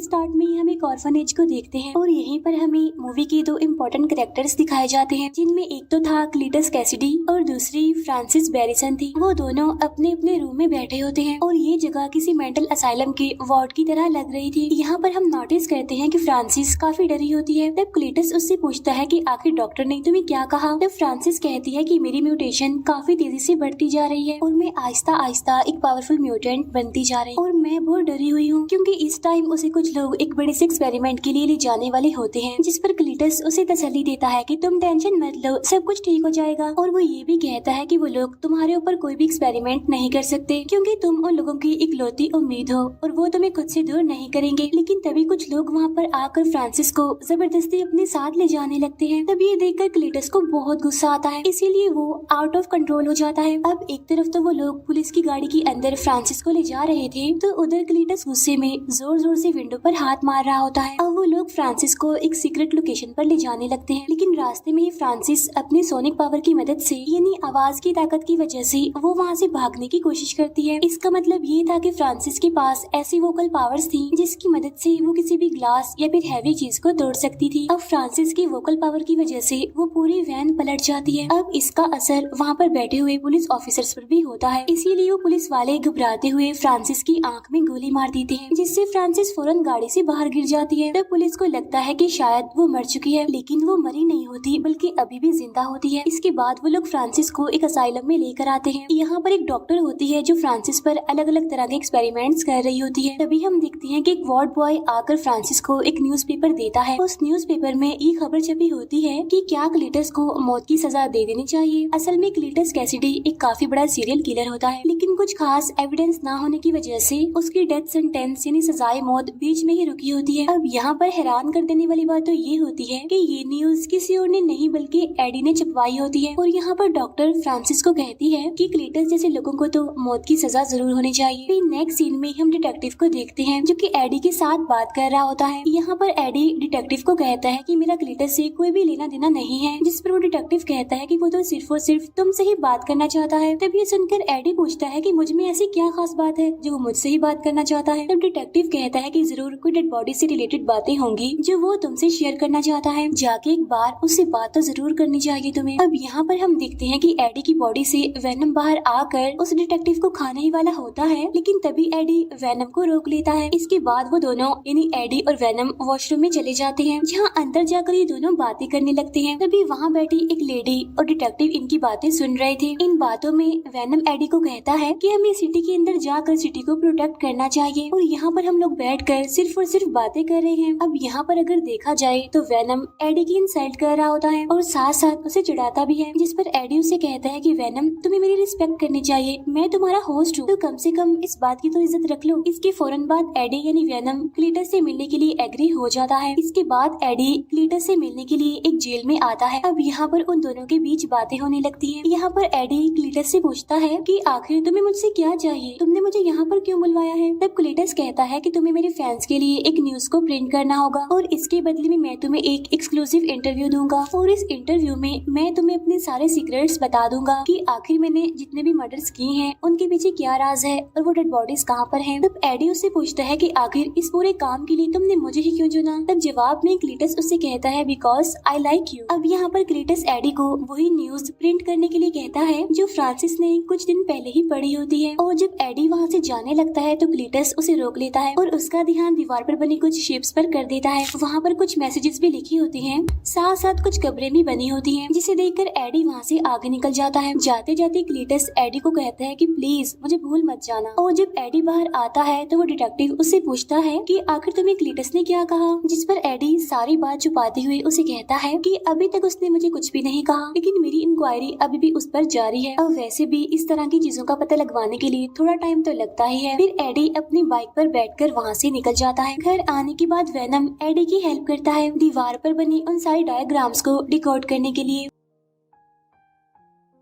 Start में ही हम एक ऑर्फनेज को देखते हैं और यहीं पर हमें मूवी के दो इम्पोर्टेंट कैरेक्टर्स दिखाए जाते हैं, जिनमें एक तो था क्लीटस कैसिडी और दूसरी फ्रांसिस बैरिसन थी। वो दोनों अपने अपने रूम में बैठे होते हैं और ये जगह किसी मेंटल असाइलम के वार्ड की तरह लग रही थी। यहाँ पर हम नोटिस करते हैं कि फ्रांसिस काफी डरी होती है। तब क्लीटस उससे पूछता है कि आखिर डॉक्टर ने तुम्हें क्या कहा। तब फ्रांसिस कहती है कि मेरी म्यूटेशन काफी तेजी से बढ़ती जा रही है और मैं आहिस्ता आहिस्ता एक पावरफुल म्यूटेंट बनती जा रही हूँ और मैं बहुत डरी हुई हूँ, क्योंकि इस टाइम उसे कुछ लोग एक बड़े से एक्सपेरिमेंट के लिए ले जाने वाले होते हैं, जिस पर क्लीटस उसे तसल्ली देता है कि तुम टेंशन मत लो, सब कुछ ठीक हो जाएगा। और वो ये भी कहता है कि वो लोग तुम्हारे ऊपर कोई भी एक्सपेरिमेंट नहीं कर सकते, क्योंकि तुम उन लोगों की इकलौती उम्मीद हो और वो तुम्हें खुद से दूर नहीं करेंगे। लेकिन तभी कुछ लोग वहाँ पर आकर फ्रांसिस को जबरदस्ती अपने साथ ले जाने लगते हैं। तब ये देखकर क्लीटस को बहुत गुस्सा आता है, इसीलिए वो आउट ऑफ कंट्रोल हो जाता है। अब एक तरफ तो वो लोग पुलिस की गाड़ी के अंदर फ्रांसिस को ले जा रहे थे, तो उधर क्लीटस गुस्से में जोर जोर से विंडो पर हाथ मार रहा होता है। अब वो लोग फ्रांसिस को एक सीक्रेट लोकेशन पर ले जाने लगते हैं, लेकिन रास्ते में ही फ्रांसिस अपनी सोनिक पावर की मदद से, यानी आवाज की ताकत की वजह से, वो वहाँ से भागने की कोशिश करती है। इसका मतलब ये था कि फ्रांसिस के पास ऐसी वोकल पावर्स थी जिसकी मदद से वो किसी भी ग्लास या फिर हैवी चीज को तोड़ सकती थी। अब फ्रांसिस की वोकल पावर की वजह से वो पूरी वैन पलट जाती है। अब इसका असर वहाँ पर बैठे हुए पुलिस ऑफिसर्स पर भी होता है, इसीलिए वो पुलिस वाले घबराते हुए फ्रांसिस की आंख में गोली मार देते हैं, जिससे फ्रांसिस फौरन गाड़ी से बाहर गिर जाती है। तब पुलिस को लगता है कि शायद वो मर चुकी है, लेकिन वो मरी नहीं होती बल्कि अभी भी जिंदा होती है। इसके बाद वो लोग फ्रांसिस को एक असाइलम में लेकर आते हैं। यहाँ पर एक डॉक्टर होती है जो फ्रांसिस पर अलग अलग तरह के एक्सपेरिमेंट्स कर रही होती है। तभी हम देखते हैं कि एक वार्ड बॉय आकर फ्रांसिस को एक न्यूज़पेपर देता है। उस न्यूज़पेपर में ये खबर छपी होती है कि क्या क्लीटस को मौत की सजा दे देनी चाहिए। असल में क्लीटस कैसिडी एक काफी बड़ा सीरियल किलर होता है, लेकिन कुछ खास एविडेंस न होने की वजह से उसकी डेथ सेंटेंस यानी सजाए मौत बीच में ही रुकी होती है। अब यहाँ पर हैरान कर देने वाली बात तो ये होती है कि ये न्यूज किसी और ने नहीं बल्कि एडी ने छपवाई होती है। और यहाँ पर डॉक्टर फ्रांसिस को कहती है कि क्लीटस जैसे लोगों को तो मौत की सजा जरूर होनी चाहिए। फिर नेक्स्ट सीन में हम डिटेक्टिव को देखते हैं जो कि एडी के साथ बात कर रहा होता है। यहाँ पर एडी डिटेक्टिव को कहता है कि मेरा क्लीटस से कोई भी लेना देना नहीं है, जिस पर वो डिटेक्टिव कहता है कि वो तो सिर्फ और सिर्फ तुमसे ही बात करना चाहता है। तब ये सुनकर एडी पूछता है कि मुझ में ऐसी क्या खास बात है जो वो मुझसे ही बात करना चाहता है। तब डिटेक्टिव कहता है कि जरूर कोई डेड बॉडी से रिलेटेड बातें होंगी जो वो तुमसे शेयर करना चाहता है, जाके एक बार उससे बात तो जरूर करनी चाहिए तुम्हें। अब यहाँ पर हम देखते हैं कि एडी की बॉडी से वेनम बाहर आकर उस डिटेक्टिव को खाने ही वाला होता है, लेकिन तभी एडी वेनम को रोक लेता है। इसके बाद वो दोनों यानी एडी और वेनम वॉशरूम में चले जाते हैं, जहाँ अंदर जाकर ये दोनों बातें करने लगते हैं। तभी वहाँ बैठी एक लेडी और डिटेक्टिव इनकी बातें सुन रहे थे। इन बातों में वेनम एडी को कहता है कि हमें सिटी के अंदर जाकर सिटी को प्रोटेक्ट करना चाहिए और यहाँ पर हम लोग बैठकर सिर्फ और सिर्फ बातें कर रहे हैं। अब यहाँ पर अगर देखा जाए तो वेनम एडी की इंसल्ट कर रहा होता है और साथ साथ उसे चिढ़ाता भी है, जिस पर एडी उसे कहता है कि वेनम तुम्हें मेरी रिस्पेक्ट करनी चाहिए, मैं तुम्हारा होस्ट हूँ, तो कम से कम इस बात की तो इज्जत रख लो। इसके फौरन बाद एडी यानी वेनम क्लीटस से मिलने के लिए एग्री हो जाता है। इसके बाद एडी क्लीटस से मिलने के लिए एक जेल में आता है। अब यहाँ पर उन दोनों के बीच बातें होने लगती है। यहाँ पर एडी क्लीटस से पूछता है कि आखिर तुम्हें मुझसे क्या चाहिए, तुमने मुझे यहाँ पर क्यों बुलवाया है। तब क्लीटस कहता है कि तुम्हें मेरे फैंस के लिए एक न्यूज को प्रिंट करना होगा और इसके बदले में मैं तुम्हें एक एक्सक्लूसिव इंटरव्यू दूंगा और इस इंटरव्यू में मैं तुम्हें अपने सारे सीक्रेट्स बता दूंगा कि आखिर मैंने जितने भी मर्डर्स किए हैं उनके पीछे क्या राज है और वो डेड बॉडीज कहाँ पर हैं। तब एडी उससे पूछता है कि आखिर इस पूरे काम के लिए तुमने मुझे ही क्यों चुना। तब जवाब में क्लीटस उससे कहता है बिकॉज आई लाइक यू। अब यहाँ पर क्लीटस एडी को वही न्यूज प्रिंट करने के लिए कहता है जो फ्रांसिस ने कुछ दिन पहले ही पढ़ी होती है। और जब एडी वहाँ से जाने लगता है तो क्लीटस उसे रोक लेता है और उसका ध्यान दीवार पर बनी कुछ शेप्स पर कर देता है। वहाँ पर कुछ मैसेजेस भी लिखी होती हैं, साथ साथ कुछ कब्रें भी बनी होती हैं, जिसे देखकर एडी वहाँ से आगे निकल जाता है। जाते जाते क्लीटस एडी को कहता है कि प्लीज मुझे भूल मत जाना। और जब एडी बाहर आता है तो वो डिटेक्टिव उससे पूछता है कि आखिर तुम्हें क्लीटस ने क्या कहा, जिस पर एडी सारी बात छुपाते हुए उसे कहता है कि अभी तक उसने मुझे कुछ भी नहीं कहा, लेकिन मेरी इंक्वायरी अभी भी उस पर जारी है और वैसे भी इस तरह की चीजों का पता लगवाने के लिए थोड़ा टाइम तो लगता ही है। फिर एडी अपनी बाइक पर बैठकर वहाँ से निकल जाता है। घर आने के बाद वेनम एडी की हेल्प करता है दीवार पर बनी उन सारी डायग्राम्स को डिकोड करने के लिए।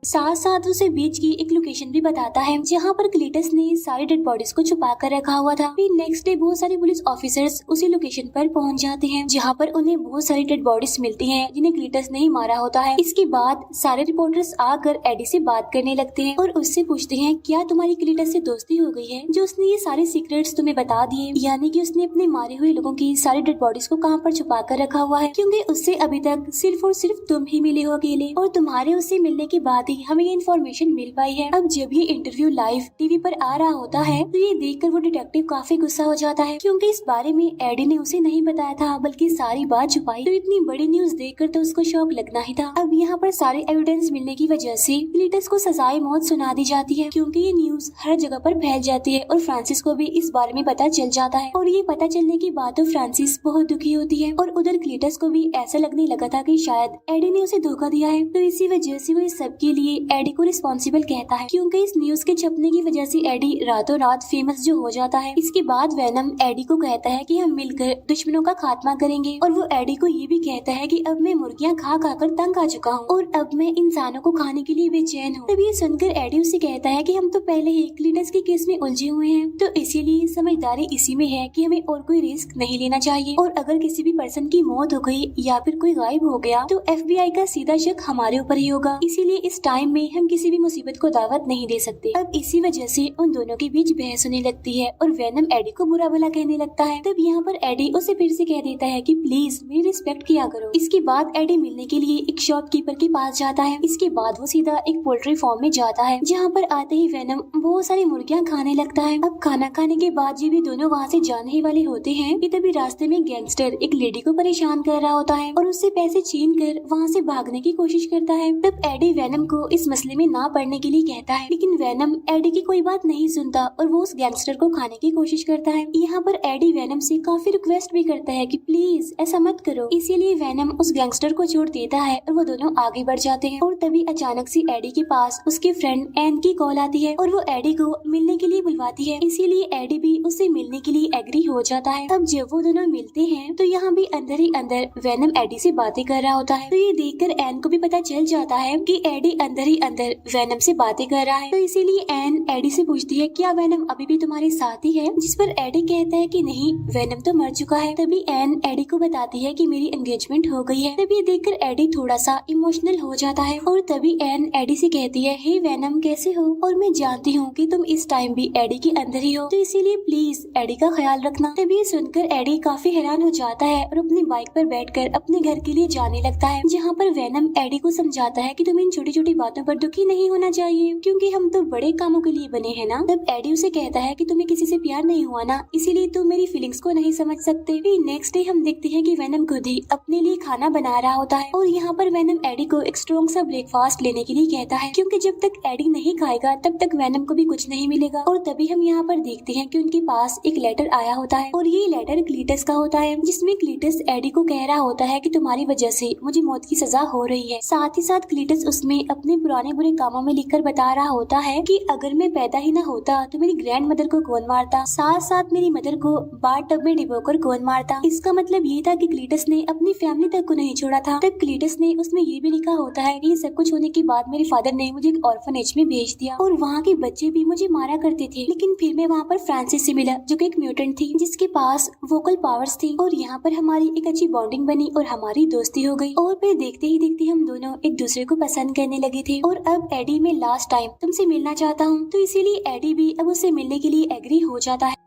साथ साथ उसे बीच की एक लोकेशन भी बताता है जहाँ पर क्लीटस ने सारी डेड बॉडीज को छुपा कर रखा हुआ था। फिर नेक्स्ट डे बहुत सारे पुलिस ऑफिसर्स उसी लोकेशन पर पहुँच जाते हैं जहाँ पर उन्हें बहुत सारी डेड बॉडीज मिलती हैं जिन्हें क्लीटस ने ही मारा होता है। इसके बाद सारे रिपोर्टर्स आकर एडी से बात करने लगते हैं और उससे पूछते हैं क्या तुम्हारी क्लीटस से दोस्ती हो गई है जो उसने ये सारे सीक्रेट्स तुम्हें बता दिए, यानी कि उसने अपने मारे हुए लोगों की सारी डेड बॉडीज को कहाँ पर छुपा कर रखा हुआ है, क्योंकि उससे अभी तक सिर्फ और सिर्फ तुम ही मिले हो अकेले और तुम्हारे उससे मिलने के बाद ही हमें ये इन्फॉर्मेशन मिल पाई है। अब जब ये इंटरव्यू लाइव टीवी पर आ रहा होता है तो ये देखकर वो डिटेक्टिव काफी गुस्सा हो जाता है क्योंकि इस बारे में एडी ने उसे नहीं बताया था बल्कि सारी बात छुपाई। तो इतनी बड़ी न्यूज देखकर तो उसको शौक लगना ही था। अब यहाँ पर सारे एविडेंस मिलने की वजह से क्लीटस को सजाए मौत सुना दी जाती है क्योंकि ये न्यूज हर जगह पर फैल जाती है और फ्रांसिस को भी इस बारे में पता चल जाता है। और ये पता चलने के बाद तो फ्रांसिस बहुत दुखी होती है और उधर क्लीटस को भी ऐसा लगने लगा था कि शायद एडी ने उसे धोखा दिया है। तो इसी वजह से वो इस सब के लिए एडी को रिस्पॉन्सिबल कहता है क्योंकि इस न्यूज के छपने की वजह से एडी रातों रात फेमस जो हो जाता है। इसके बाद वेनम एडी को कहता है कि हम मिलकर दुश्मनों का खात्मा करेंगे और वो एडी को ये भी कहता है कि अब मैं मुर्गियां खा खा कर तंग आ चुका हूँ और अब मैं इंसानों को खाने के लिए बेचैन हूँ। तब ये सुनकर एडी उसे कहता है कि हम तो पहले ही क्लीटस के केस में उलझे हुए हैं तो इसीलिए समझदारी इसी में है कि हमें और कोई रिस्क नहीं लेना चाहिए और अगर किसी भी पर्सन की मौत हो गई या फिर कोई गायब हो गया तो FBI का सीधा शक हमारे ऊपर ही होगा, इसीलिए इस टाइम में हम किसी भी मुसीबत को दावत नहीं दे सकते। अब इसी वजह से उन दोनों के बीच बहस होने लगती है और वेनम एडी को बुरा भला कहने लगता है। तब यहाँ पर एडी उसे फिर से कह देता है कि प्लीज मेरी रिस्पेक्ट किया करो। इसके बाद एडी मिलने के लिए एक शॉपकीपर के पास जाता है। इसके बाद वो सीधा एक पोल्ट्री फार्म में जाता है जहाँ पर आते ही वेनम बहुत सारी मुर्गियाँ खाने लगता है। अब खाना खाने के बाद ये भी दोनों वहाँ से जाने ही वाले होते हैं कि तभी रास्ते में गैंगस्टर एक लेडी को परेशान कर रहा होता है और उससे पैसे छीन कर वहाँ से भागने की कोशिश करता है। तब एडी वेनम को इस मसले में ना पड़ने के लिए कहता है लेकिन वेनम एडी की कोई बात नहीं सुनता और वो उस गैंगस्टर को खाने की कोशिश करता है। यहाँ पर एडी वेनम से काफी रिक्वेस्ट भी करता है कि प्लीज ऐसा मत करो, इसीलिए वेनम उस गैंगस्टर को छोड़ देता है और वो दोनों आगे बढ़ जाते हैं। और तभी अचानक से एडी के पास उसके फ्रेंड एन की कॉल आती है और वो एडी को मिलने के लिए बुलवाती है, इसीलिए एडी भी उससे मिलने के लिए एग्री हो जाता है। अब जब वो दोनों मिलते हैं तो यहाँ भी अंदर ही अंदर वेनम एडी से बातें कर रहा होता है। तो ये देखकर एन को भी पता चल जाता है कि एडी अंदर ही अंदर वेनम से बातें कर रहा है। तो इसीलिए एन एडी से पूछती है क्या वेनम अभी भी तुम्हारे साथ ही है, जिस पर एडी कहता है कि नहीं वेनम तो मर चुका है। तभी एन एडी को बताती है कि मेरी एंगेजमेंट हो गई है। तभी ये देखकर एडी थोड़ा सा इमोशनल हो जाता है और तभी एन एडी से कहती है हे वेनम कैसे हो, और मैं जानती हूँ कि तुम इस टाइम भी एडी के अंदर ही हो, तो इसीलिए प्लीज एडी का ख्याल रखना। तभी ये सुनकर एडी काफी हैरान हो जाता है और अपनी बाइक पर बैठकर अपने घर के लिए जाने लगता है जहाँ पर वेनम एडी को समझाता है कि तुम्हें इन छोटी छोटी बातों पर दुखी नहीं होना चाहिए क्योंकि हम तो बड़े कामों के लिए बने हैं ना। तब एडी उसे कहता है कि तुम्हें किसी से प्यार नहीं हुआ ना, इसीलिए तुम मेरी फीलिंग्स को नहीं समझ सकते। फिर नेक्स्ट डे हम देखते हैं कि वेनम खुद ही अपने लिए खाना बना रहा होता है और यहाँ पर वेनम एडी को एक स्ट्रॉन्ग सा ब्रेकफास्ट लेने के लिए कहता है क्योंकि जब तक एडी नहीं खाएगा तब तक वेनम को भी कुछ नहीं मिलेगा। और तभी हम यहाँ पर देखते हैं कि उनके पास एक लेटर आया होता है और ये लेटर क्लीटस का होता है जिसमें क्लीटस एडी को कह रहा होता है कि तुम्हारी वजह से मुझे मौत की सजा हो रही है। साथ ही साथ क्लीटस उसमें अपने पुराने बुरे कामों में लिखकर बता रहा होता है कि अगर मैं पैदा ही न होता तो मेरी ग्रैंड मदर को कौन मारता, साथ साथ मेरी मदर को बाथ टब में डिबोकर कौन मारता। इसका मतलब ये था कि क्लीटस ने अपनी फैमिली तक को नहीं छोड़ा था। तब क्लीटस ने उसमें ये भी लिखा होता है कि सब कुछ होने के बाद मेरे फादर ने मुझे एक ऑर्फनेज में भेज दिया और वहाँ के बच्चे भी मुझे मारा करते थे, लेकिन फिर मैं वहाँ पर फ्रांसिस से मिला जो कि एक म्यूटेंट थी जिसके पास वोकल पावर्स थी और यहाँ पर हमारी एक अच्छी बॉन्डिंग बनी और हमारी दोस्ती हो गई और फिर देखते ही देखते हम दोनों एक दूसरे को पसंद करने लगे थे। और अब एडी मैं लास्ट टाइम तुमसे मिलना चाहता हूँ, तो इसीलिए एडी भी अब उससे मिलने के लिए एग्री हो जाता है।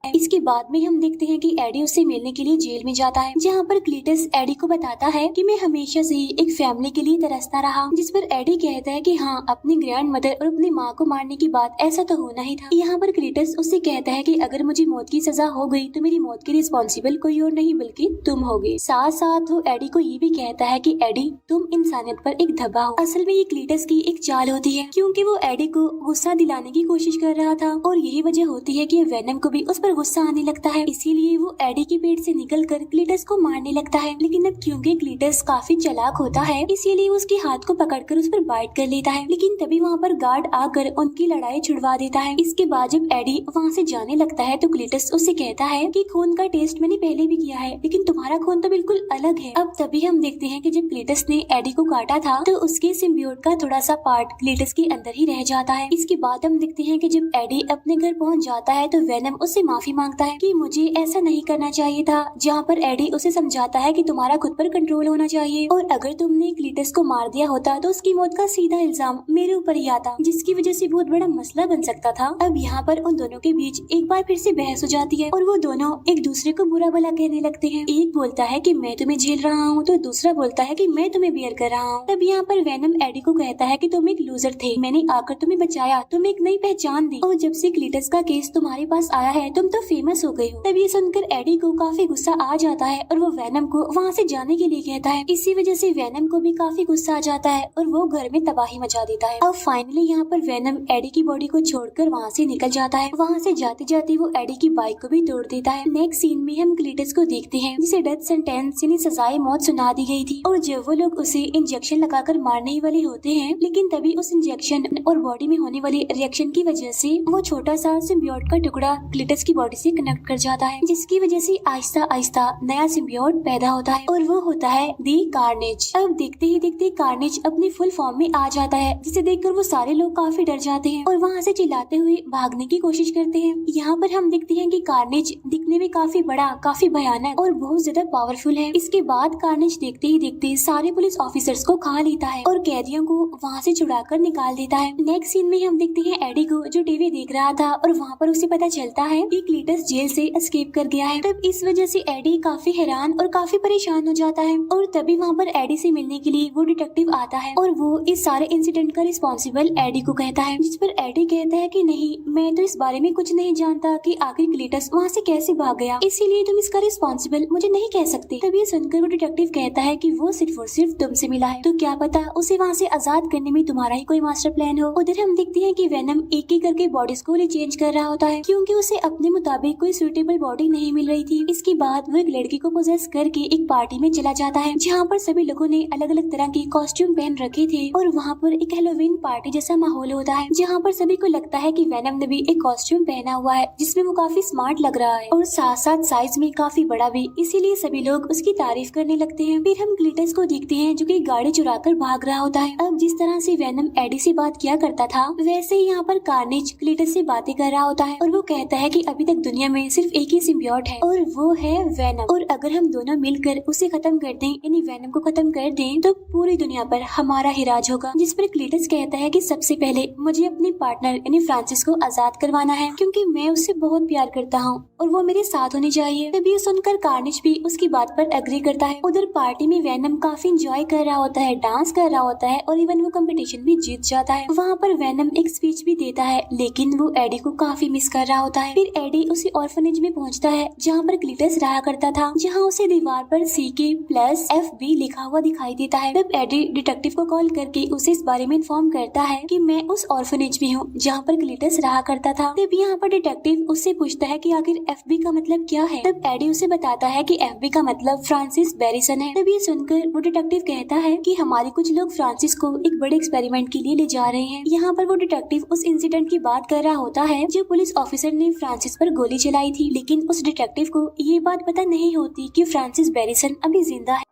इसके बाद में हम देखते हैं कि एडी उससे मिलने के लिए जेल में जाता है जहाँ पर क्लीटस एडी को बताता है कि मैं हमेशा से ही एक फैमिली के लिए तरसता रहा, जिस पर एडी कहता है कि हाँ अपनी ग्रैंड मदर और अपनी माँ को मारने की बात ऐसा तो होना ही था। यहाँ पर क्लीटस उससे कहता है कि अगर मुझे मौत की सजा हो गई तो मेरी मौत की रिस्पॉन्सिबल कोई और नहीं बल्कि तुम होगे। साथ साथ वो एडी को ये भी कहता है कि एडी तुम इंसानियत पर एक धब्बा हो। असल में ये क्लीटस की एक चाल होती है क्योंकि वो एडी को गुस्सा दिलाने की कोशिश कर रहा था और यही वजह होती है कि वेनम को भी उस पर गुस्सा आने लगता है, इसीलिए वो एडी के पेट से निकलकर क्लीटस को मारने लगता है। लेकिन अब क्योंकि क्लीटस काफी चालाक होता है, इसीलिए उसके हाथ को पकड़कर उस पर बाइट कर लेता है। लेकिन तभी वहाँ पर गार्ड आकर उनकी लड़ाई छुड़वा देता है। इसके बाद जब एडी वहाँ से जाने लगता है तो क्लीटस उससे कहता है कि खून का टेस्ट मैंने पहले भी किया है, लेकिन तुम्हारा खून तो बिल्कुल अलग है। अब तभी हम देखते हैं कि जब क्लीटस ने एडी को काटा था तो उसके सिम्बियोट का थोड़ा सा पार्ट क्लीटस के अंदर ही रह जाता है। इसके बाद हम देखते हैं कि जब एडी अपने घर पहुंच जाता है तो वेनम उससे माफी मांगता है कि मुझे ऐसा नहीं करना चाहिए था, जहाँ पर एडी उसे समझाता है कि तुम्हारा खुद पर कंट्रोल होना चाहिए और अगर तुमने क्लीटस को मार दिया होता तो उसकी मौत का सीधा इल्जाम मेरे ऊपर ही आता, जिसकी वजह से बहुत बड़ा मसला बन सकता था। अब यहाँ पर उन दोनों के बीच एक बार फिर से बहस हो जाती है और वो दोनों एक दूसरे को बुरा भला कहने लगते हैं। एक बोलता है कि मैं तुम्हें झेल रहा हूँ तो दूसरा बोलता है कि मैं तुम्हें बियर कर रहा हूँ। तब यहाँ पर वेनम एडी को कहता है कि तुम एक लूजर थे, मैंने आकर तुम्हें बचाया, तुम्हें एक नई पहचान दी और जब से क्लीटस का केस तुम्हारे पास आया है तुम तो फेमस हो गई हो। तब ये सुनकर एडी को काफी गुस्सा आ जाता है और वो वेनम को वहाँ से जाने के लिए कहता है। इसी वजह से वेनम को भी काफी गुस्सा आ जाता है और वो घर में तबाही मचा देता है। अब फाइनली यहाँ पर वेनम एडी की बॉडी को छोड़कर वहाँ से निकल जाता है। वहाँ से जाते जाते वो एडी की बाइक को भी तोड़ देता है। नेक्स्ट सीन में हम क्लीटस को देखते हैं जिसे डेथ सेंटेंस यानी सजाए मौत सुना दी गई थी और जब वो लोग उसे इंजेक्शन लगाकर मारने ही वाले होते हैं, लेकिन तभी उस इंजेक्शन और बॉडी में होने वाली रिएक्शन की वजह से वो छोटा सा सिम्बियोट का टुकड़ा क्लीटस की बॉडी से कनेक्ट कर जाता है, जिसकी वजह से आहिस्ता आहिस्ता नया सिम्बियोट पैदा होता है और वो होता है दी कार्नेज। अब देखते ही देखते कार्नेज अपनी फुल फॉर्म में आ जाता है, जिसे देखकर वो सारे लोग काफी डर जाते हैं और वहाँ से चिल्लाते हुए भागने की कोशिश करते हैं। यहाँ पर हम देखते हैं कि कार्नेज दिखने में काफी बड़ा, काफी भयानक और बहुत ज्यादा पावरफुल है। इसके बाद कार्नेज देखते ही देखते सारे पुलिस ऑफिसर्स को खा लेता है और कैदियों को वहाँ से छुड़ाकर निकाल देता है। नेक्स्ट सीन में हम देखते हैं एडी को जो टीवी देख रहा था और वहाँ पर उसे पता चलता है कि क्लीटस जेल से एस्केप कर गया है। तब इस वजह से एडी काफी हैरान और काफी परेशान हो जाता है और तभी वहाँ पर एडी से मिलने के लिए वो डिटेक्टिव आता है और वो इस सारे इंसिडेंट का रिस्पॉन्सिबल एडी को कहता है, जिस पर एडी कहता है कि नहीं, मैं तो इस बारे में कुछ नहीं जानता कि आखिर क्लीटस वहाँ से कैसे भाग गया, इसीलिए तुम इसका रिस्पॉन्सिबल मुझे नहीं कह सकते। तब ये सुनकर वो डिटेक्टिव कहता है कि वो सिर्फ और सिर्फ तुमसे मिला है, तो क्या पता उसे वहाँ से आजाद करने में तुम्हारा ही कोई मास्टर प्लान हो। उधर हम देखते हैं कि वेनम एक एक करके बॉडीज को चेंज कर रहा होता है क्योंकि उसे अपने मुताबिक कोई सूटेबल बॉडी नहीं मिल रही थी। इसके बाद वो एक लड़की को पोजेस करके एक पार्टी में चला जाता है जहाँ पर सभी लोगों ने अलग अलग तरह के कॉस्ट्यूम पहन रखे थे और वहाँ पर एक हेलोवीन पार्टी जैसा माहौल होता है जहाँ पर सभी को लगता है कि वेनम ने भी एक कॉस्ट्यूम पहना हुआ है जिसमें वो काफी स्मार्ट लग रहा है और साथ साथ साइज में काफी बड़ा भी, इसीलिए सभी लोग उसकी तारीफ करने लगते हैं। फिर हम क्लीटस को देखते हैं जो कि गाड़ी चुराकर भाग रहा होता है। अब जिस तरह से वेनम एडी से बात किया करता था वैसे ही यहाँ पर कार्नेज क्लीटस से बातें कर रहा होता है और वो कहता है कि अभी तक दुनिया में सिर्फ एक ही सिम्बियोट है और वो है वेनम, और अगर हम दोनों मिलकर उसे खत्म कर दें यानी वेनम को खत्म कर दें तो पूरी दुनिया पर हमारा ही राज होगा। जिस पर क्लीटस कहता है कि सबसे पहले मुझे अपने पार्टनर यानी फ्रांसिस को आजाद करवाना है क्योंकि मैं उससे बहुत प्यार करता हूँ और वो मेरे साथ होनी चाहिए। तभी ये सुनकर कार्नेज भी उसकी बात पर एग्री करता है। उधर पार्टी में वेनम काफी एंजॉय कर रहा होता है, डांस कर रहा होता है और इवन वो कंपटीशन भी जीत जाता है। वहाँ पर वेनम एक स्पीच भी देता है लेकिन वो एडी को काफी मिस कर रहा होता है। फिर एडी उसी ऑर्फनेज में पहुँचता है जहाँ पर क्लीटस रहा करता था, जहाँ उसे दीवार पर CK+FB लिखा हुआ दिखाई देता है। तब एडी डिटेक्टिव को कॉल करके उसे इस बारे में इन्फॉर्म करता है कि मैं उस ऑर्फनेज में हूँ जहाँ पर क्लीटस रहा करता था। तब यहाँ पर डिटेक्टिव उससे पूछता है कि आखिर FB का मतलब क्या है। तब एडी उसे बताता है कि FB का मतलब फ्रांसिस बैरिसन है। तब ये सुनकर वो डिटेक्टिव कहता है कि हमारे कुछ लोग फ्रांसिस को एक बड़े एक्सपेरिमेंट के लिए ले जा रहे हैं। यहाँ पर वो डिटेक्टिव उस इंसिडेंट की बात कर रहा होता है जो पुलिस ऑफिसर ने फ्रांसिस पर गोली चलाई थी, लेकिन उस डिटेक्टिव को ये बात पता नहीं होती कि फ्रांसिस बैरिसन अभी जिंदा है।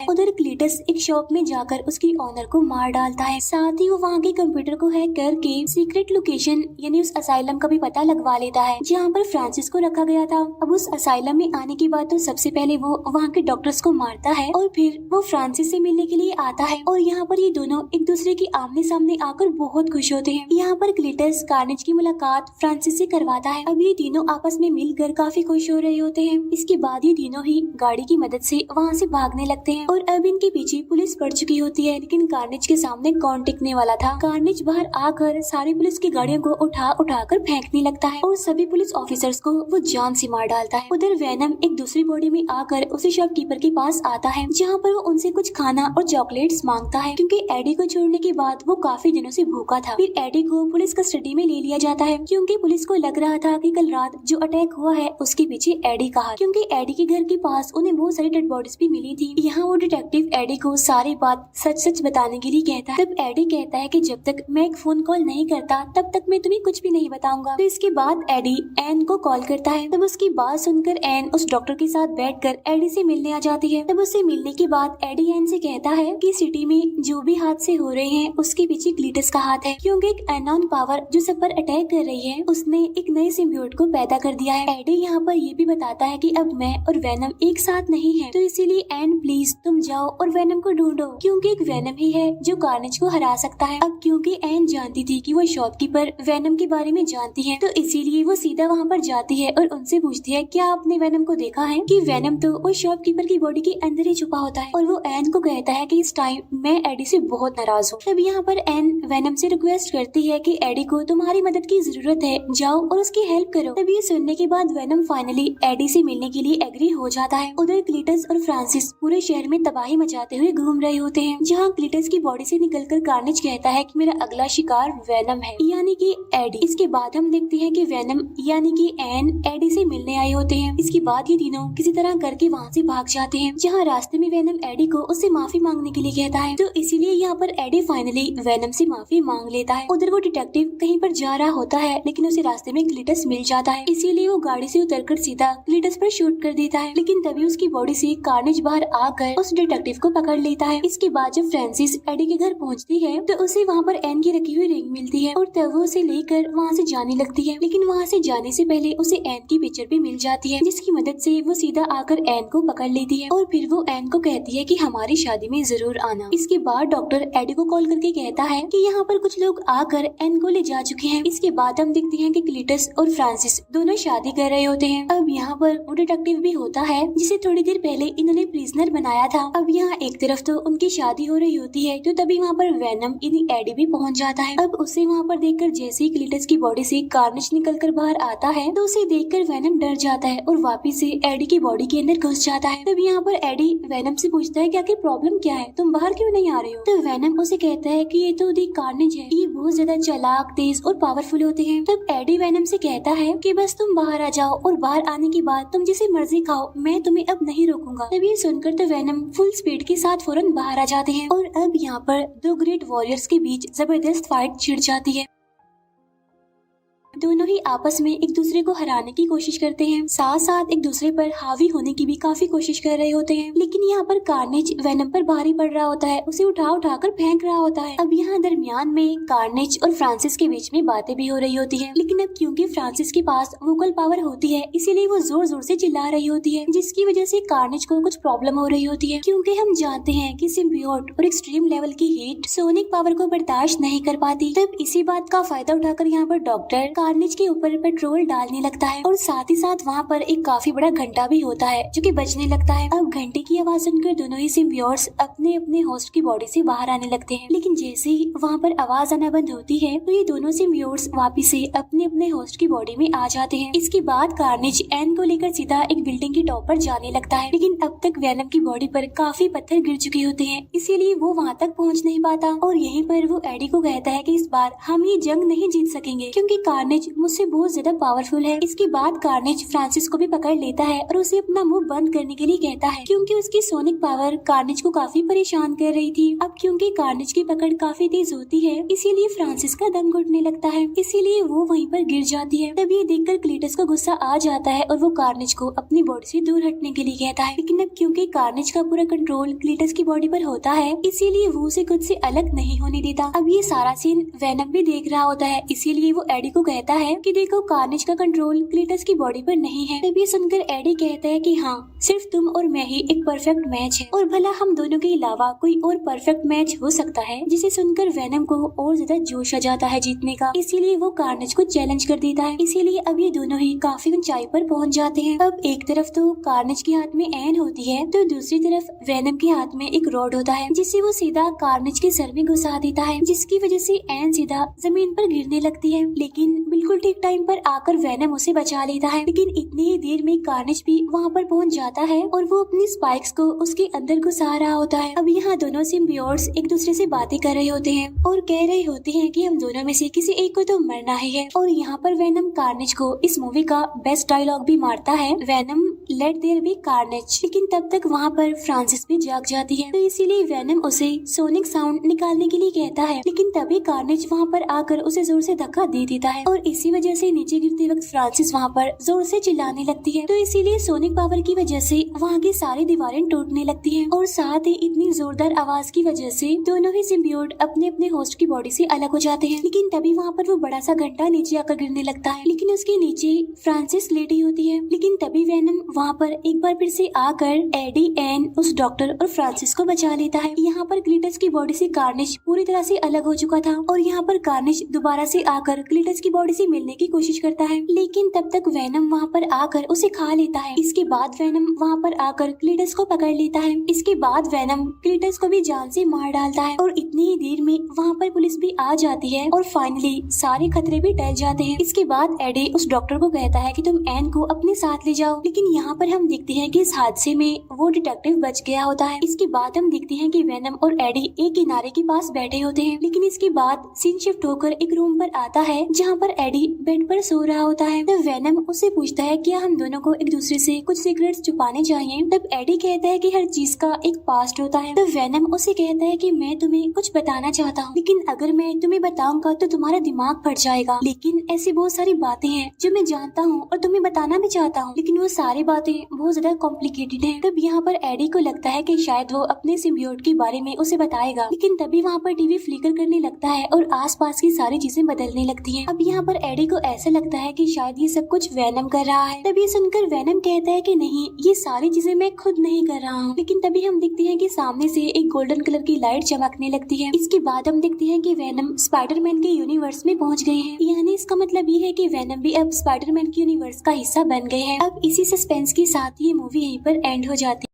उधर क्लीटस एक शॉप में जाकर उसकी ऑनर को मार डालता है, साथ ही वो वहाँ के कंप्यूटर को हैक करके सीक्रेट लोकेशन यानी उस असाइलम का भी पता लगवा लेता है जहाँ पर फ्रांसिस को रखा गया था। अब उस असाइलम में आने के बाद तो सबसे पहले वो वहाँ के डॉक्टर्स को मारता है और फिर वो फ्रांसिस से मिलने के लिए आता है और यहाँ पर ये दोनों एक दूसरे के आमने सामने आकर बहुत खुश होते हैं। यहाँ पर क्लीटस कार्नेज की मुलाकात फ्रांसिस से करवाता है। अब ये तीनों आपस में मिलकर काफी खुश हो रहे होते हैं। इसके बाद ये तीनों ही गाड़ी की मदद से वहाँ से भागने लगते हैं और अब इनके पीछे पुलिस पड़ चुकी होती है, लेकिन कार्नेज के सामने कौन टिकने वाला था। कार्नेज बाहर आकर सारी पुलिस की गाड़ियों को उठा कर फेंकने लगता है और सभी पुलिस ऑफिसर्स को वो जान से मार डालता है। उधर वेनम एक दूसरी बॉडी में आकर उसी शॉपकीपर के पास आता है, जहाँ पर वो उनसे कुछ खाना और चॉकलेट्स मांगता है, क्योंकि एडी को छोड़ने के बाद वो काफी दिनों से भूखा था। फिर एडी को पुलिस कस्टडी में ले लिया जाता है, क्योंकि पुलिस को लग रहा था कि कल रात जो अटैक हुआ है उसके पीछे एडी का हाथ, क्योंकि एडी के घर के पास उन्हें बहुत सारी डेड बॉडीज भी मिली थी। यहाँ वो डिटेक्टिव एडी को सारी बात सच बताने के लिए कहता है। तब एडी कहता है कि जब तक मैं एक फोन कॉल नहीं करता तब तक मैं तुम्हें कुछ भी नहीं बताऊंगा। तो इसके बाद एडी एन को कॉल करता है। तब उसकी बात सुनकर एन उस डॉक्टर के साथ बैठकर एडी से मिलने आ जाती है। तब उससे मिलने के बाद एडी एन से कहता है कि सिटी में जो भी हादसे हो रहे हैं उसके पीछे क्लीटस का हाथ है, क्योंकि एक अननोन पावर जो सब पर अटैक कर रही है उसने एक नए सिम्बियोट को पैदा कर दिया है। एडी यहाँ पर ये भी बताता है कि अब मैं और वेनम एक साथ नहीं है, तो इसीलिए एन प्लीज तुम जाओ और वेनम को ढूंढो, क्योंकि एक वेनम ही है जो कार्नेज को हरा सकता है। अब क्योंकि एन जानती थी कि वो शॉपकीपर वेनम के बारे में जानती है, तो इसीलिए वो सीधा वहाँ पर जाती है और उनसे पूछती है क्या आपने वेनम को देखा है, कि वेनम तो उस शॉपकीपर की बॉडी के अंदर ही छुपा होता है। और वो एन को कहता है कि इस टाइम मैं एडी से बहुत नाराज हूँ। तब यहाँ पर एन वेनम से रिक्वेस्ट करती है कि एडी को तुम्हारी मदद की जरूरत है, जाओ और उसकी हेल्प करो। तब ये सुनने के बाद वेनम फाइनली एडी से मिलने के लिए एग्री हो जाता है। उधर क्लीटस और फ्रांसिस पूरे शहर में तबाही मचाते हुए घूम रहे होते हैं, जहाँ क्लीटस की बॉडी से निकलकर कार्नेज कहता है कि मेरा अगला शिकार वेनम है, यानी कि एडी। इसके बाद हम देखते हैं कि वेनम यानी कि एन एडी से मिलने आए होते हैं। इसके बाद ये तीनों किसी तरह करके वहाँ से भाग जाते हैं, जहाँ रास्ते में वेनम एडी को उससे माफी मांगने के लिए कहता है। तो इसीलिए यहाँ पर एडी फाइनली वेनम से माफी मांग लेता है। उधर वो डिटेक्टिव कहीं पर जा रहा होता है, लेकिन उसे रास्ते में क्लीटस मिल जाता है, इसीलिए वो गाड़ी से उतरकर सीधा क्लीटस पर शूट कर देता है। लेकिन तभी उसकी बॉडी से कार्नेज बाहर आकर उस डिटेक्टिव को पकड़ लेता है। इसके बाद जब फ्रांसिस एडी के घर पहुँचती है तो उसे वहाँ पर एन की रखी हुई रिंग मिलती है और तब वो उसे लेकर वहाँ से जाने लगती है। लेकिन वहाँ से जाने से पहले उसे एन की पिक्चर भी मिल जाती है, जिसकी मदद से वो सीधा आकर एन को पकड़ लेती है और फिर वो एन को कहती है कि हमारी शादी में जरूर आना। इसके बाद डॉक्टर एडी को कॉल करके कहता है कि यहाँ पर कुछ लोग आकर एन को ले जा चुके हैं। इसके बाद हम देखते हैं कि क्लीटस और फ्रांसिस दोनों शादी कर रहे होते हैं। अब यहाँ पर वो डिटेक्टिव भी होता है जिसे थोड़ी देर पहले इन्होंने प्रिजनर बनाया था। अब यहाँ एक तरफ तो उनकी शादी हो रही होती है, तो तभी वहाँ पर वेनम यानी एडी भी पहुँच जाता है। अब उसे वहाँ पर देखकर जैसे ही क्लीटस की बॉडी से कार्नेज निकलकर बाहर आता है तो उसे देखकर वेनम डर जाता है और वापिस से एडी की बॉडी के अंदर घुस जाता है। तब यहाँ पर एडी वेनम से पूछता है कि आखिर प्रॉब्लम क्या है, तुम बाहर क्यों नहीं आ रहे हो। तो वेनम उसे कहता है कि ये तो दी कार्नेज है, ये बहुत ज्यादा चालाक, तेज और पावरफुल होते हैं। तब एडी वेनम से कहता है कि बस तुम बाहर आ जाओ और बाहर आने के बाद तुम जिसे मर्जी खाओ, मैं तुम्हें अब नहीं रोकूंगा। तब ये सुनकर तो वेनम फुल स्पीड के साथ फौरन बाहर आ जाते हैं और अब यहाँ पर दो ग्रेट वॉरियर्स के बीच जबरदस्त फाइट छिड़ जाती है। दोनों ही आपस में एक दूसरे को हराने की कोशिश करते हैं, साथ साथ एक दूसरे पर हावी होने की भी काफी कोशिश कर रहे होते हैं। लेकिन यहाँ पर कार्नेज वेनम पर भारी पड़ रहा होता है, उसे उठा कर फेंक रहा होता है। अब यहाँ दरमियान में कार्नेज और फ्रांसिस के बीच में बातें भी हो रही होती है। लेकिन अब क्योंकि फ्रांसिस के पास वोकल पावर होती है, इसीलिए वो जोर जोर से चिल्ला रही होती है, जिसकी वजह से कार्नेज को कुछ प्रॉब्लम हो रही होती है। क्योंकि हम जानते हैं कि सिम्बियोट और एक्सट्रीम लेवल की हीट सोनिक पावर को बर्दाश्त नहीं कर पाती। तब इसी बात का फायदा उठाकर यहाँ पर डॉक्टर कार्नेज के ऊपर पेट्रोल डालने लगता है और साथ ही साथ वहाँ पर एक काफी बड़ा घंटा भी होता है जो कि बजने लगता है। अब घंटे की आवाज सुनकर दोनों ही सिम्बियोट्स अपने अपने होस्ट की बॉडी से बाहर आने लगते हैं। लेकिन जैसे ही वहाँ पर आवाज आना बंद होती है तो ये दोनों सिम्बियोट्स वापिस से अपने अपने होस्ट की बॉडी में आ जाते हैं। इसके बाद कार्नेज एन को लेकर सीधा एक बिल्डिंग की टॉप पर जाने लगता है, लेकिन अब तक वेनम की बॉडी पर काफी पत्थर गिर चुके होते हैं, इसीलिए वो वहाँ तक पहुँच नहीं पाता। और यहीं पर वो एडी को कहता है कि इस बार हम ये जंग नहीं जीत सकेंगे, क्योंकि कार्नेज मुझसे बहुत ज्यादा पावरफुल है। इसके बाद कार्नेज फ्रांसिस को भी पकड़ लेता है और उसे अपना मुंह बंद करने के लिए कहता है, क्योंकि उसकी सोनिक पावर कार्नेज को काफी परेशान कर रही थी। अब क्योंकि कार्नेज की पकड़ काफी तेज होती है, इसीलिए फ्रांसिस का दम घुटने लगता है, इसीलिए वो वहीं पर गिर जाती है। तब ये देखकर क्लीटस को गुस्सा आ जाता है और वो कार्नेज को अपनी बॉडी से दूर हटने के लिए कहता है। लेकिन अब क्योंकि कार्नेज का पूरा कंट्रोल क्लीटस की बॉडी पर होता है, इसीलिए वो उसे खुद से अलग नहीं होने देता। अब ये सारा सीन वेनम भी देख रहा होता है, इसीलिए वो एडी को कहता बताता है कि देखो कार्नेज का कंट्रोल क्लीटस की बॉडी पर नहीं है। तभी सुनकर एडी कहता है कि हाँ, सिर्फ तुम और मैं ही एक परफेक्ट मैच है और भला हम दोनों के अलावा कोई और परफेक्ट मैच हो सकता है। जिसे सुनकर वेनम को और ज्यादा जोश आ जाता है जीतने का, इसीलिए वो कार्नेज को चैलेंज कर देता है। इसीलिए अब ये दोनों ही काफी ऊंचाई पर पहुंच जाते हैं। अब एक तरफ तो कार्नेज के हाथ में एन होती है तो दूसरी तरफ वेनम के हाथ में एक रॉड होता है जिसे वो सीधा कार्नेज के सर में घुसा देता है, जिसकी वजह से एन सीधा जमीन पर गिरने लगती है। लेकिन बिल्कुल ठीक टाइम पर आकर वेनम उसे बचा लेता है। लेकिन इतनी ही देर में कार्नेज भी वहाँ पर पहुँच जाता है और वो अपनी स्पाइक्स को उसके अंदर घुसा रहा होता है। अब यहाँ दोनों सिम्बियोट्स एक दूसरे से बातें कर रहे होते हैं और कह रहे होते हैं कि हम दोनों में से किसी एक को तो मरना ही है। और यहाँ पर वेनम कार्नेज को इस मूवी का बेस्ट डायलॉग भी मारता है, Venom let there be Carnage. लेकिन तब तक वहाँ पर फ्रांसिस भी जाग जाती है, तो इसीलिए वेनम उसे सोनिक साउंड निकालने के लिए कहता है। लेकिन तभी कार्नेज वहाँ पर आकर उसे जोर से धक्का दे देता है और इसी वजह से नीचे गिरते वक्त फ्रांसिस वहाँ पर जोर से चिल्लाने लगती है। तो इसीलिए सोनिक पावर की वजह से वहाँ की सारी दीवारें टूटने लगती हैं और साथ ही इतनी जोरदार आवाज की वजह से दोनों ही सिम्बियोट अपने अपने होस्ट की बॉडी से अलग हो जाते हैं। लेकिन तभी वहाँ पर वो बड़ा सा घंटा नीचे आकर गिरने लगता है, लेकिन उसके नीचे फ्रांसिस लेटी होती है। लेकिन तभी वेनम वहाँ पर एक बार फिर से आकर एडी, एन, उस डॉक्टर और फ्रांसिस को बचा लेता है। यहाँ पर क्लीटस की बॉडी से कार्नेज पूरी तरह से अलग हो चुका था और यहाँ पर कार्नेज दोबारा से आकर क्लीटस की बॉडी से मिलने की कोशिश करता है, लेकिन तब तक वेनम वहाँ पर आकर उसे खा लेता है। इसके बाद वेनम वहाँ पर आकर क्लीटस को पकड़ लेता है। इसके बाद वेनम क्लीटस को भी जान से मार डालता है और इतनी ही देर में वहाँ पर पुलिस भी आ जाती है और फाइनली सारे खतरे भी टल जाते हैं। इसके बाद एडी उस डॉक्टर को कहता है कि तुम एन को अपने साथ ले जाओ, लेकिन यहाँ पर हम देखते हैं कि इस हादसे में वो डिटेक्टिव बच गया होता है। इसके बाद हम देखते हैं कि वेनम और एडी एक किनारे के पास बैठे होते हैं। लेकिन इसके बाद सीन शिफ्ट होकर एक रूम पर आता है जहाँ पर एडी बेड पर सो रहा होता है। तो वेनम उससे पूछता है क्या हम दोनों को एक दूसरे से कुछ सीक्रेट्स छुपाने चाहिए। तब एडी कहता है कि हर चीज का एक पास्ट होता है। तो वेनम उसे कहता है कि मैं तुम्हें कुछ बताना चाहता हूँ, लेकिन अगर मैं तुम्हें बताऊंगा तो तुम्हारा दिमाग फट जाएगा। लेकिन ऐसी बहुत सारी बातें हैं जो मैं जानता हूँ और तुम्हें बताना भी चाहता हूँ, लेकिन वो सारी बातें बहुत ज्यादा कॉम्प्लिकेटेड हैं। तब यहाँ पर एडी को लगता है कि शायद वो अपने सिम्बियोट के बारे में उसे बताएगा, लेकिन तभी वहाँ पर टीवी फ्लिकर करने लगता है और आसपास की सारी चीजें बदलने लगती हैं। अब यहाँ पर एडी को ऐसा लगता है कि शायद ये सब कुछ वेनम कर रहा है। तभी सुनकर वेनम कहता है कि नहीं, ये सारी चीजें मैं खुद नहीं कर रहा हूँ। लेकिन तभी हम देखते हैं कि सामने से एक गोल्डन कलर की लाइट चमकने लगती है। इसके बाद हम देखते हैं कि वेनम स्पाइडरमैन के यूनिवर्स में पहुंच गए हैं, यानी इसका मतलब ये है कि वेनम भी अब स्पाइडरमैन के यूनिवर्स का हिस्सा बन गए हैं। अब इसी सस्पेंस के साथ ये मूवी यहीं पर एंड हो जाती है।